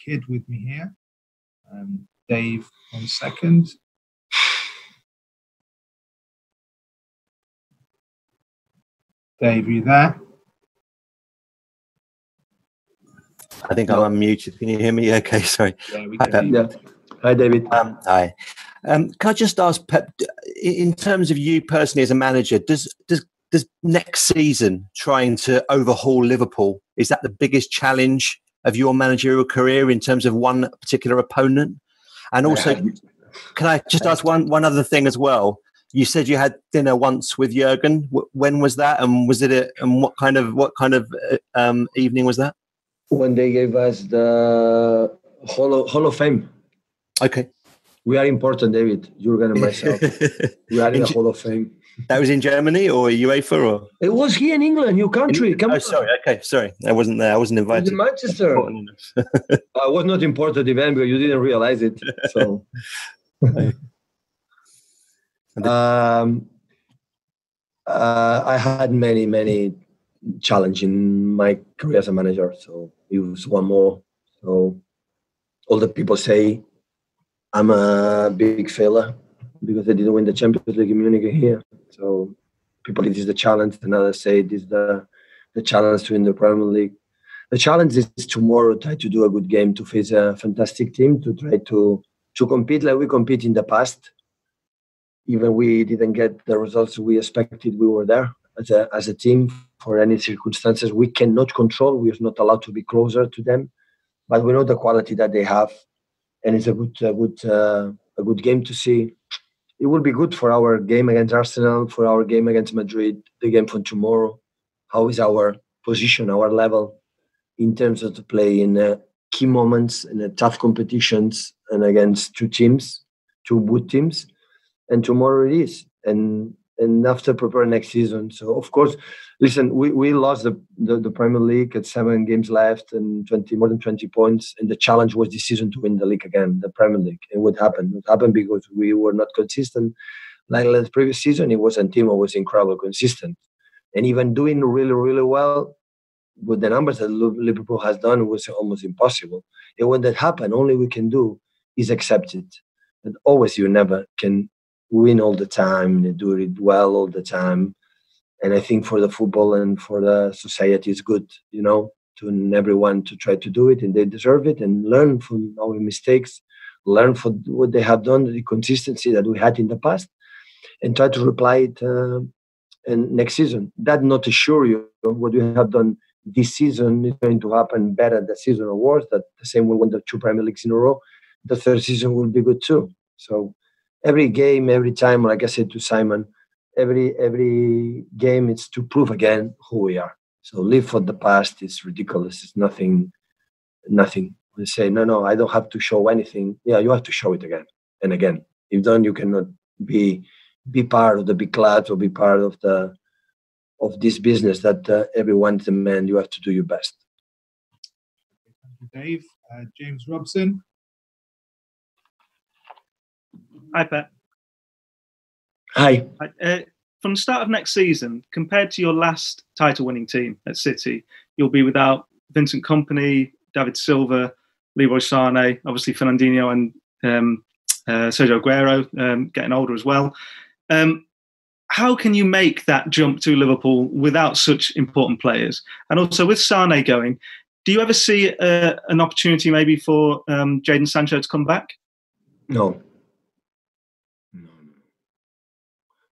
kid with me here. Dave, 1 second. Dave, are you there? I think I'm unmuted. Can you hear me? Okay, sorry. Yeah, we Hi, can. Pep. Yeah. Hi, David. Hi. Can I just ask, Pep, in terms of you personally as a manager, does next season trying to overhaul Liverpool, is that the biggest challenge of your managerial career in terms of one particular opponent? And also, can I just ask one other thing as well? You said you had dinner once with Jurgen. When was that? And was it? And what kind of evening was that? When they gave us the Hall of Fame. Okay. We are important, David. Jurgen and myself. We are in the Hall of Fame. That was in Germany or UEFA or? It was here in England, your country. Come on. Sorry. Okay, sorry. I wasn't there. I wasn't invited. It was in Manchester. I was not important event because you didn't realize it. So. I had many challenges in my career as a manager. So it was one more. So all the people say I'm a big failure because I didn't win the Champions League in Munich here. So people, it is the challenge. And others say it is the challenge to win the Premier League. The challenge is tomorrow try to do a good game, to face a fantastic team, to try to compete like we compete in the past. Even we didn't get the results we expected, we were there as a team for any circumstances we cannot control. We are not allowed to be closer to them, but we know the quality that they have, and it's a good game to see. It will be good for our game against Arsenal, for our game against Madrid, the game for tomorrow. How is our position, our level in terms of to play in key moments, in tough competitions, and against two good teams. And tomorrow it is, and after prepare next season. So of course, listen, we lost the Premier League at 7 games left and more than 20 points, and the challenge was this season to win the league again, the Premier League. And what happened? It happened because we were not consistent. Like the previous season, it was a team that was incredibly consistent, and even doing really, really well with the numbers that Liverpool has done was almost impossible. And when that happened, only we can do is accept it. And always, you never can win all the time and do it well all the time. And I think for the football and for the society, it's good, to everyone to try to do it, and they deserve it, and learn from our mistakes, learn from what they have done, the consistency that we had in the past, and try to reply it and next season. That not assure you what we have done this season is going to happen better that season or worse, that the same will win the 2 Premier Leagues in a row. The third season will be good too. So every game, every time, like I said to Simon, every game, it's to prove again who we are. So live for the past is ridiculous. It's nothing. We say, no, I don't have to show anything. Yeah, you have to show it again and again. If don't, you cannot be part of the big clubs or be part of this business that everyone demands. You have to do your best. Thank you, Dave. James Robson. Hi, Pep. Hi. From the start of next season, compared to your last title-winning team at City, you'll be without Vincent Kompany, David Silva, Leroy Sané, obviously Fernandinho and Sergio Aguero getting older as well. How can you make that jump to Liverpool without such important players? And also with Sané going, do you ever see an opportunity maybe for Jadon Sancho to come back? No,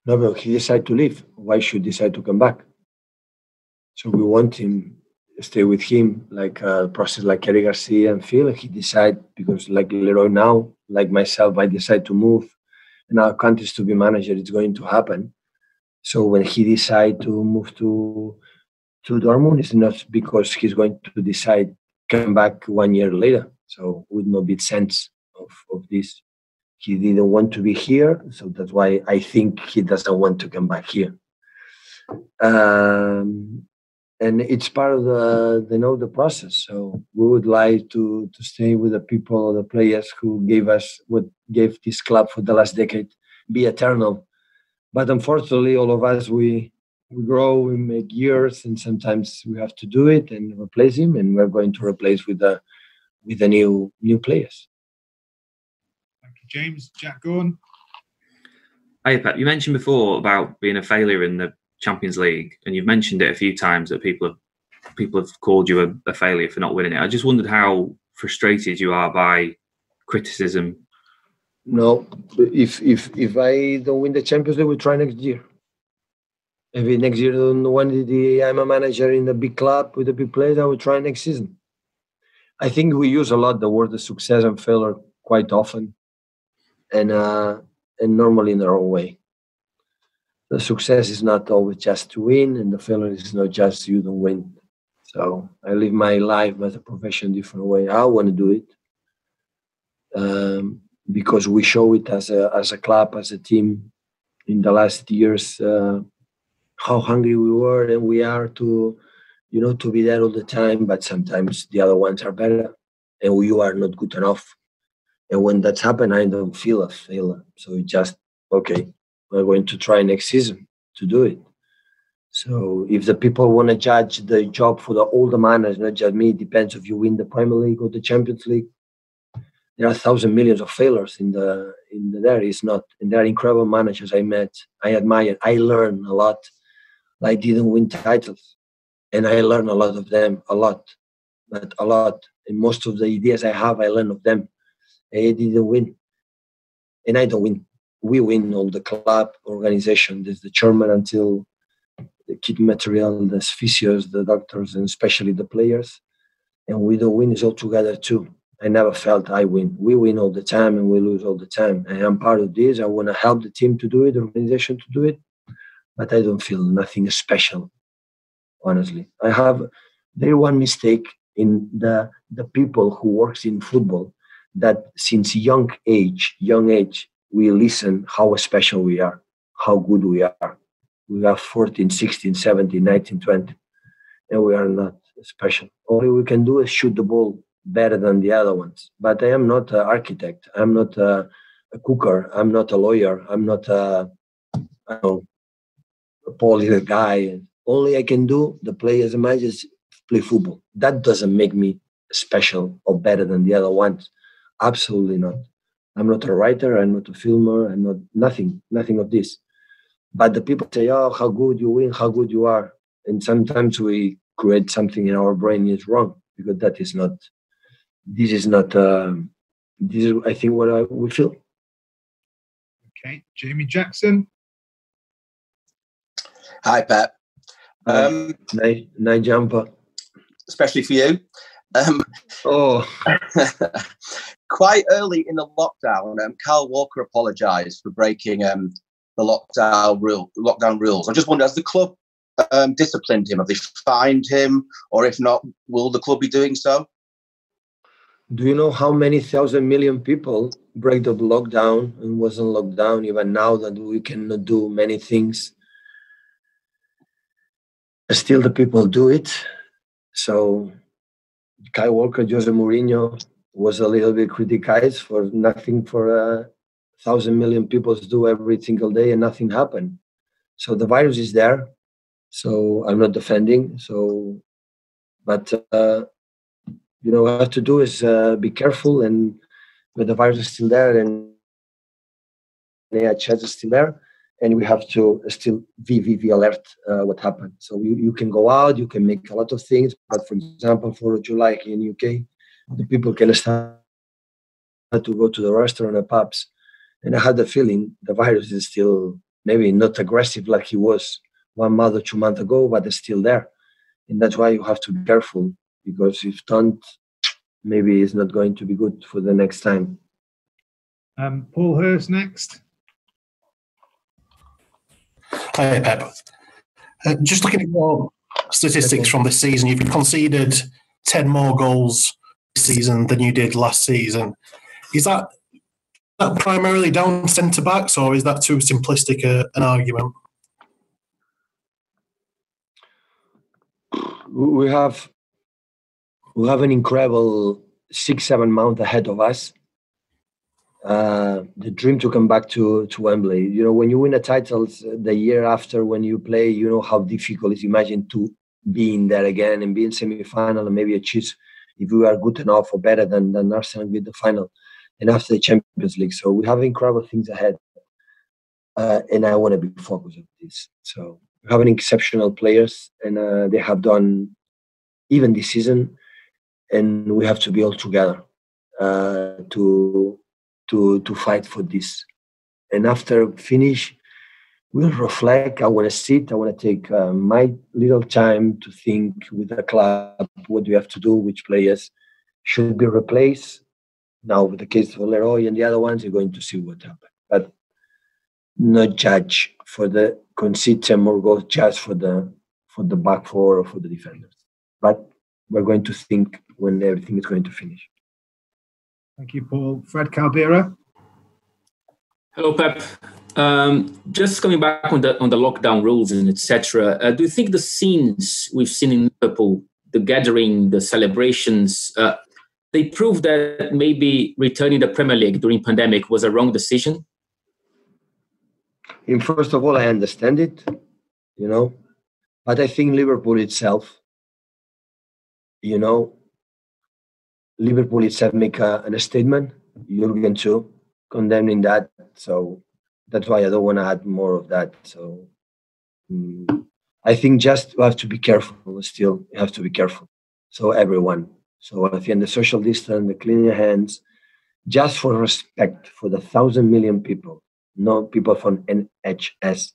but he decided to leave. Why should he decide to come back? So we want him to stay with him, like a process like Eric Garcia and Phil. He decide because like Leroy now, like myself, I decide to move in our countries to be manager. It's going to happen. So when he decide to move to Dortmund, it's not because he's going to decide come back 1 year later. So it would not be sense of this. He didn't want to be here, so that's why I think he doesn't want to come back here. And it's part of the process. So we would like to stay with the people or the players who gave this club for the last decade, be eternal. But unfortunately, all of us we grow, we make years, and sometimes we have to do it and replace him. And we're going to replace with with the new players. Thank you, James. Jack, go on. Hi, Pep. You mentioned before about being a failure in the Champions League, and you've mentioned it a few times that people have called you a failure for not winning it. I just wondered how frustrated you are by criticism. No, if I don't win the Champions League, we'll try next year. If next year I'm a manager in a big club with a big players, I will try next season. I think we use a lot the word success and failure quite often, and normally in the wrong way. The success is not always just to win, and the failure is not just you don't win. So I live my life as a profession different way. I want to do it because we show it as a club, as a team in the last years, how hungry we were and we are to be there all the time. But sometimes the other ones are better, and you are not good enough. And when that's happened, I don't feel a failure. So it's just okay. We're going to try next season to do it. So if the people want to judge the job for all the managers, not just me, it depends if you win the Premier League or the Champions League. There are thousands, millions of failures in there. It's not, and there are incredible managers I met, I admire, I learn a lot. I didn't win titles, and I learn a lot of them, but a lot. And most of the ideas I have, I learn of them. I didn't win, and I don't win. We win all the club organization. There's the chairman until the kit material, the physios, the doctors, and especially the players. And we don't win is all together too. I never felt I win. We win all the time and we lose all the time. I am part of this. I want to help the team to do it, the organization to do it. But I don't feel nothing special, honestly. There one mistake in the people who works in football, that since young age, we listen how special we are, how good we are. We are 14, 16, 17, 19, 20, and we are not special. All we can do is shoot the ball better than the other ones. But I am not an architect. I'm not a cooker. I'm not a lawyer. I'm not a political guy. Only I can do, the players and managers, play football. That doesn't make me special or better than the other ones. Absolutely not. I'm not a writer. I'm not a filmer. I'm not nothing of this. But the people say, oh, how good you win, how good you are. And sometimes we create something in our brain is wrong, because this is, I think, what we feel. Okay, Jamie Jackson. Hi, Pep. Nice jumper. Especially for you. Quite early in the lockdown, Kyle Walker apologised for breaking the lockdown rules. I just wonder, has the club disciplined him? Have they fined him? Or if not, will the club be doing so? Do you know how many thousand million people break the lockdown and was on lockdown even now that we cannot do many things? Still the people do it. So Kyle Walker, Jose Mourinho was a little bit criticized for nothing for 1,000 million people do every single day and nothing happened. So the virus is there. So I'm not defending. But what I have to do is be careful, but the virus is still there and the chance is still there. And we have to still be alert what happened. So you can go out, you can make a lot of things. But for example, for July in UK, the people can start to go to the restaurant and pubs. And I had the feeling the virus is still maybe not aggressive like he was 1 month or 2 months ago, but it's still there. And that's why you have to be careful, because if don't, maybe it's not going to be good for the next time. Paul Hurst next. Hi, Pep. Just looking at your statistics from this season, you've conceded 10 more goals this season than you did last season. Is that primarily down centre-backs, or is that too simplistic an argument? We have an incredible 6-7 months ahead of us. The dream to come back to Wembley. When you win a title the year after, when you play, you know how difficult it is. Imagine to be in there again and be in semi-final and maybe achieve if we are good enough or better than Arsenal with the final and after the Champions League. So we have incredible things ahead. And I want to be focused on this. So we have exceptional players, and they have done even this season, and we have to be all together to fight for this. And after finish, we'll reflect. I want to sit. I want to take my little time to think with the club. What do we have to do? Which players should be replaced? Now, with the case of Leroy and the other ones, you're going to see what happens. But not judge for the concede 10 more goals just for the back four or for the defenders. But we're going to think when everything is going to finish. Thank you, Paul. Fred Caldera. Hello, Pep. Just coming back on the lockdown rules and etc. Do you think the scenes we've seen in Liverpool, the gathering, the celebrations, they prove that maybe returning the Premier League during pandemic was a wrong decision? And first of all, I understand it, but I think Liverpool itself, Liverpool itself make a statement, Jurgen too, condemning that. So that's why I don't want to add more of that. So I think just we have to be careful. Still, you have to be careful. So everyone. So I think the social distance, the clean your hands, just for respect for the 1,000 million people, no people from NHS,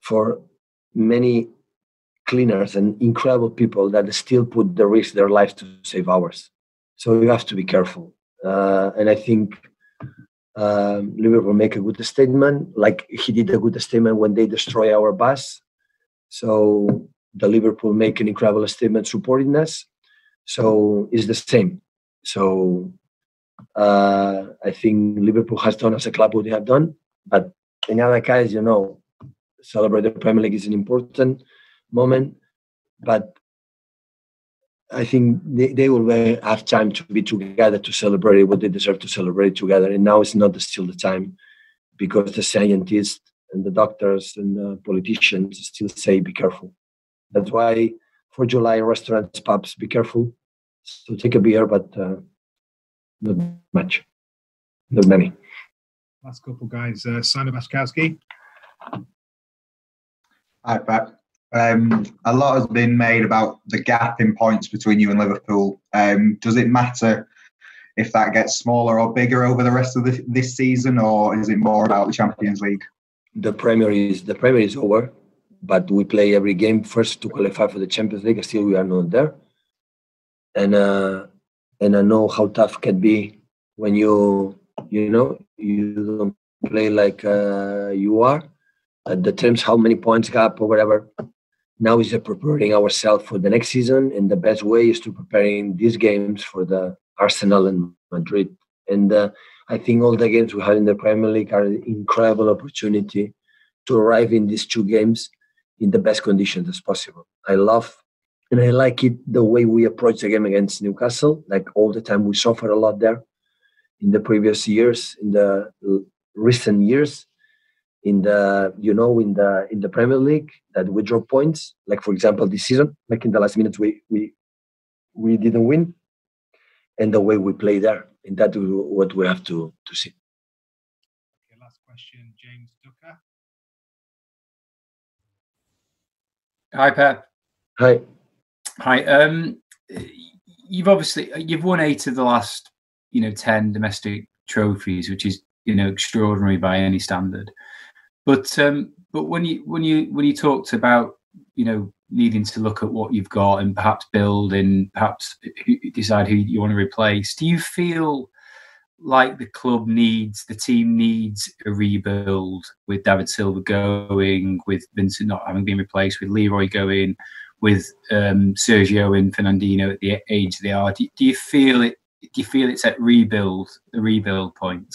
for many cleaners and incredible people that still put the risk their lives to save ours. So you have to be careful. And I think Liverpool make a good statement, like he did a good statement when they destroy our bus. So the Liverpool make an incredible statement supporting us. So it's the same. So I think Liverpool has done as a club what they have done. But in other case, celebrate the Premier League is an important moment. But I think they will have time to be together to celebrate what they deserve to celebrate together. And now it's not still the time, because the scientists and the doctors and the politicians still say, be careful. That's why for July, restaurants, pubs, be careful. So take a beer, but not much, not many. Last couple, guys. Simon Baskowski. Hi, Pep. A lot has been made about the gap in points between you and Liverpool. Does it matter if that gets smaller or bigger over the rest of this season, or is it more about the Champions League? The Premier is over, but we play every game first to qualify for the Champions League. Still, we are not there, and I know how tough it can be when you don't play like you are. The terms, how many points gap or whatever. Now is preparing ourselves for the next season, and the best way is to preparing these games for the Arsenal and Madrid. And I think all the games we have in the Premier League are an incredible opportunity to arrive in these two games in the best conditions as possible. I love and I like it the way we approach the game against Newcastle. Like all the time, we suffered a lot there in the previous years, in the recent years. In the Premier League, that we draw points. Like for example, this season, like in the last minutes, we didn't win, and the way we play there, and that is what we have to see. Okay, last question, James Ducker. Hi, Pep. Hi. You've won 8 of the last 10 domestic trophies, which is extraordinary by any standard. But when you talked about needing to look at what you've got and perhaps build and perhaps decide who you want to replace, do you feel like the team needs a rebuild with David Silva going, with Vincent not having been replaced, with Leroy going, with Sergio and Fernandinho at the age they are? Do you feel it? Do you feel it's at the rebuild point?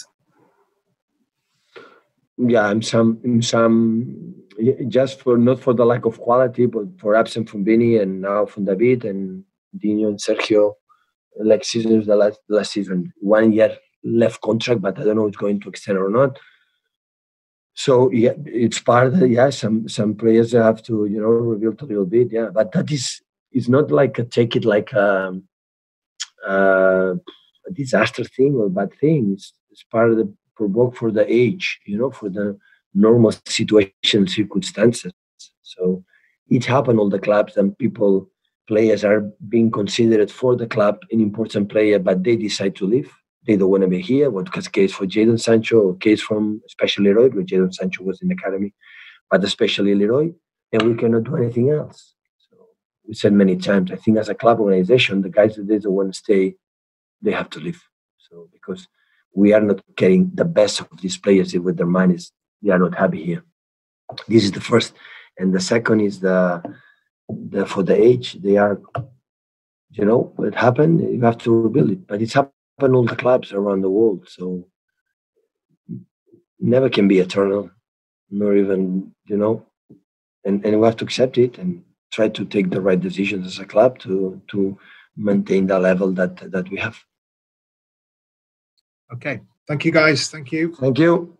Yeah, in some just for not for the lack of quality, but for absence from Vinny and now from David and Dino and Sergio. Like seasons, the last season, 1 year left contract, but I don't know if it's going to extend or not. So yeah, it's part of some players have to rebuild a little bit, but that is not like take it like a disaster thing or bad thing. It's part of the provoke for the age, for the normal situation circumstances. So it happened all the clubs, and players are being considered for the club an important player, but they decide to leave. They don't want to be here. What was the case for Jadon Sancho, or case from especially Leroy, where Jadon Sancho was in the academy, but especially Leroy, and we cannot do anything else. So we said many times, I think as a club organization, the guys that they don't want to stay, they have to leave. So because we are not getting the best of these players with their mind is they are not happy here. This is the first, and the second is the for the age they are. What happened? You have to rebuild it, but it's happened all the clubs around the world. So never can be eternal, nor even and we have to accept it and try to take the right decisions as a club to maintain the level that we have. Okay. Thank you, guys. Thank you. Thank you.